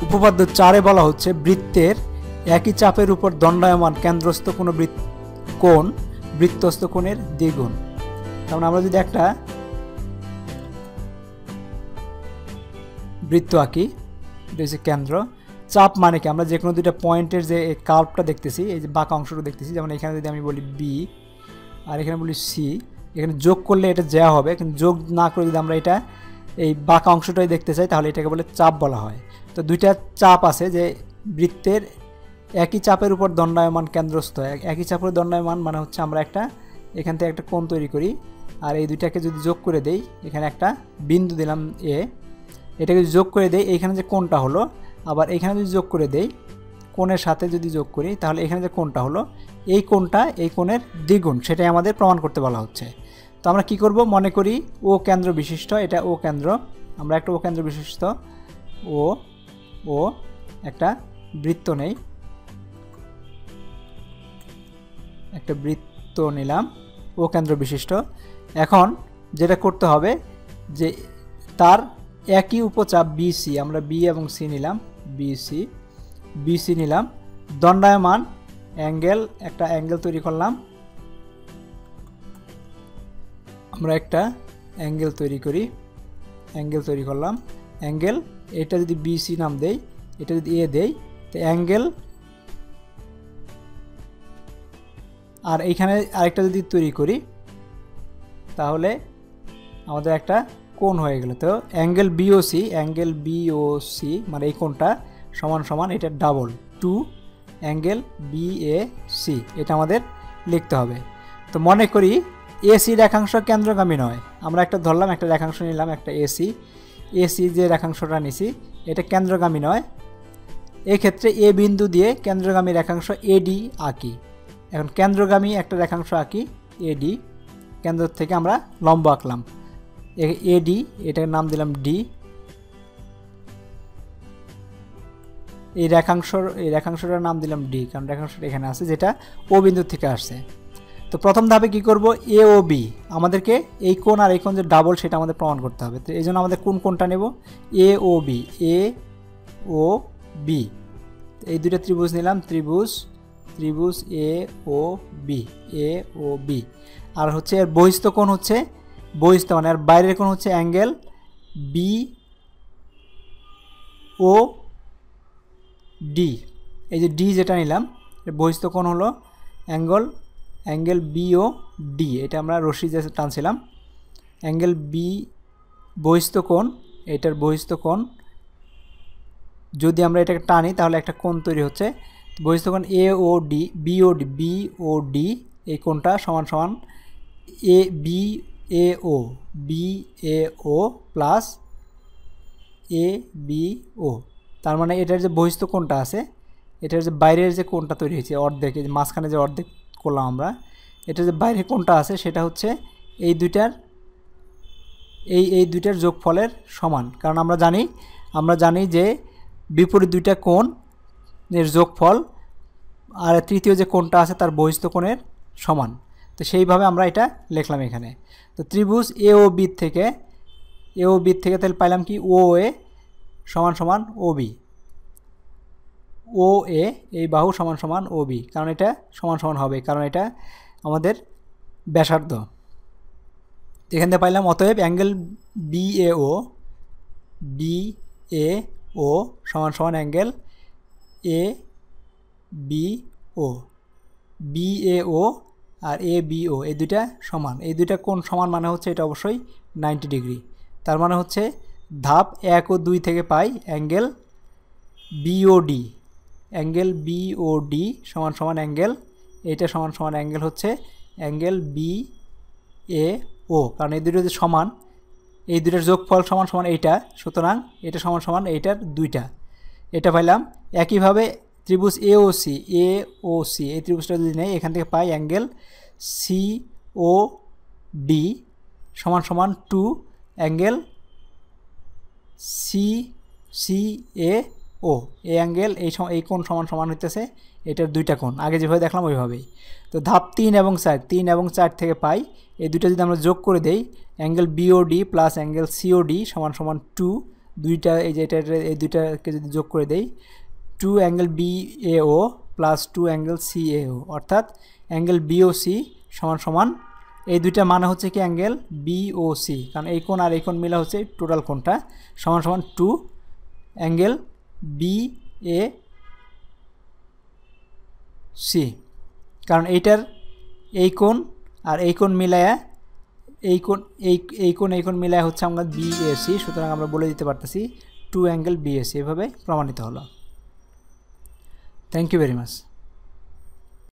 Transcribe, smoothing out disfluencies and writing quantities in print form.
উপপাদ্য 4-এ বলা হচ্ছে বৃত্তের একই চাপের উপর দণ্ডায়মান কেন্দ্রস্থ কোনো কোণ বৃত্তস্থ কোণের দ্বিগুণ। কারণ আমরা যদি একটা বৃত্ত আঁকি, এটা হচ্ছে কেন্দ্র, চাপ মানে কি আমরা যে কোনো দুইটা পয়েন্টের যে কার্ভটা দেখতেছি, এই যে বাঁকা অংশটা দেখতেছি, যেমন এখানে যদি আমি বলি বি আর এখানে বলি সি, এখানে যোগ করলে এটা জ্যা হবে, কিন্তু যোগ না করে যদি আমরা এটা এই বাঁকা অংশটাই দেখতে চাই তাহলে এটাকে বলে চাপ বলা হয়। তো দুইটা চাপ আছে যে বৃত্তের একই চাপের উপর দণ্ডায়মান কেন্দ্রস্থ। একই চাপের দণ্ডায়মান মানে হচ্ছে আমরা একটা এখান থেকে একটা কোণ তৈরি করি, আর এই দুইটাকে যদি যোগ করে দেই, এখানে একটা বিন্দু দিলাম এ, এটাকে যদি যোগ করে দেই এইখানে যে কোণটা হলো, আবার এখানে যদি যোগ করে দেই কোণের সাথে যদি যোগ করি, তাহলে এখানে যে কোণটা হলো এই কোণটা এই কোণের দ্বিগুণ, সেটাই আমাদের প্রমাণ করতে বলা হচ্ছে। তো আমরা কি করব, মনে করি ও কেন্দ্র বিশিষ্ট, এটা ও কেন্দ্র, আমরা একটা ও কেন্দ্র বিশিষ্ট ও একটা বৃত্ত নেই, একটা বৃত্ত নিলাম ও কেন্দ্র বিশিষ্ট। এখন যেটা করতে হবে যে তার একই উপচাপ বিসি, আমরা বি এবং সি নিলাম, বিসি নিলাম, দণ্ডায়মান অ্যাঙ্গেল, একটা অ্যাঙ্গেল তৈরি করলাম, আমরা একটা অ্যাঙ্গেল তৈরি করলাম, অ্যাঙ্গেল, এটা যদি বিসি নাম দেই, এটা যদি এ দেই, তো অ্যাঙ্গেল, আর এইখানে আরেকটা যদি তৈরি করি তাহলে আমাদের একটা কোণ হয়ে গেল। তো অ্যাঙ্গেল বিওসি মানে এই কোণটা সমান সমান এটা ডাবল 2 অ্যাঙ্গেল বিএসি, এটা আমাদের লিখতে হবে। তো মনে করি এসি রেখাংশ কেন্দ্রগামী নয়, আমরা একটা ধরলাম, একটা রেখাংশ নিলাম, একটা এসি যে রেখাংশটা নিছি এটা কেন্দ্রগামী নয়, এক্ষেত্রে এ বিন্দু দিয়ে কেন্দ্রগামী রেখাংশ এডি আঁকি। এখন কেন্দ্রগামী একটা রেখাংশ আঁকি এডি, কেন্দ্র থেকে আমরা লম্ব আঁকলাম এডি, এটার নাম দিলাম ডি। এই রেখাংশটার নাম দিলাম ডি, কারণ রেখাংশটা এখানে আছে যেটা ও বিন্দু থেকে আসছে। তো প্রথম ধাপে কি করব, এ ও বি, আমাদেরকে এই কোণ আর এই কোণ যে ডাবল সেটা আমাদের প্রমাণ করতে হবে। তো এই জন্য আমাদের কোন কোণটা নেব, এ ও বি, এই দুইটা ত্রিভুজ নিলাম, ত্রিভুজ এ ও বি, আর হচ্ছে এর বহিস্থ কোণ হচ্ছে মানে আর বাইরের কোণ হচ্ছে অ্যাঙ্গেল বি ও ডি। এই যে ডি যেটা নিলাম এর বহিস্থ কোণ হলো অ্যাঙ্গেল বি ও ডি, এটা আমরা রশ্মি যে টানছিলাম, অ্যাঙ্গেল বি বহিস্থ কোণ, এটার বহিস্থ কোণ যদি আমরা এটাকে টানি তাহলে একটা কোণ তৈরি হচ্ছে, বহিস্থ কোণ এ ও ডি, বি ও ডি, এই কোণটা সমান সমান B A O plus A B ও। তার মানে এটার যে বহিস্থ কোণটা আছে, এটার যে বাইরের যে কোণটা তৈরি হয়েছে অর্ধেক, এই যে মাঝখানে যে অর্ধেক করলাম আমরা, এটার যে বাইরের কোণটা আছে সেটা হচ্ছে এই দুইটার যোগফলের সমান। কারণ আমরা জানি যে বিপরীত দুইটা কোণের যোগফল আর তৃতীয় যে কোণটা আছে তার বহিস্থ কোণের সমান। তো সেইভাবে আমরা এটা লিখলাম এখানে। তো ত্রিভুজ এ ও বি থেকে তাহলে পাইলাম কি, ও এ সমান সমান ও বি, ও এ এই বাহু সমান সমান ও বি, কারণ এটা সমান সমান হবে, কারণ এটা আমাদের ব্যাসার্ধ। এখান থেকে পাইলাম অতএব অ্যাঙ্গেল বি এ ও সমান সমান অ্যাঙ্গেল এ বি ও আর এ বি ও, এই দুইটা সমান, এই দুইটা কোণ সমান মানে হচ্ছে এটা অবশ্যই 90 ডিগ্রি। তার মানে হচ্ছে ধাপ 1 ও 2 থেকে পাই অ্যাঙ্গেল বিওডি, সমান সমান অ্যাঙ্গেল, এইটা সমান সমান অ্যাঙ্গেল হচ্ছে অ্যাঙ্গেল বি এ ও, কারণ এই দুটো যে সমান, এই দুটার যোগফল সমান সমান এইটা, সুতরাং এটা সমান সমান এইটার দুইটা, এটা পাইলাম। একইভাবে ত্রিভুজ এ ও সি এই ত্রিভুজটা যদি নেই, এখান থেকে পাই অ্যাঙ্গেল সি ও ডি সমান সমান 2 অ্যাঙ্গেল সি এ ও, এই অ্যাঙ্গেল এই কোণ সমান সমান হইতেছে এটার দুইটা কোণ, আগে যেভাবে দেখলাম ওইভাবেই। তো ধাপ 3 এবং 4 থেকে পাই, এই দুটো যদি আমরা যোগ করে দেই angle BOD plus angle COD সমান সমান 2 দুইটা এই যে এই দুইটাকে যদি যোগ করে দেই 2 angle BAO plus 2 angle CAO, অর্থাৎ অ্যাঙ্গেল BOC সমান সমান এই দুইটা মানে হচ্ছে কি অ্যাঙ্গেল BOC, কারণ এই কোণ আর এই কোণ মিলা হচ্ছে টোটাল কোণটা সমান সমান 2 অ্যাঙ্গেল BAC, কারণ এইটার এই কোণ আর এই কোণ মিলায়া এই কোণ মিলায় হচ্ছে আমরা BAC, সুতরাং আমরা বলে দিতে পারতেছি 2 অ্যাঙ্গেল BAC, এভাবে প্রমাণিত হলো। Thank you very much.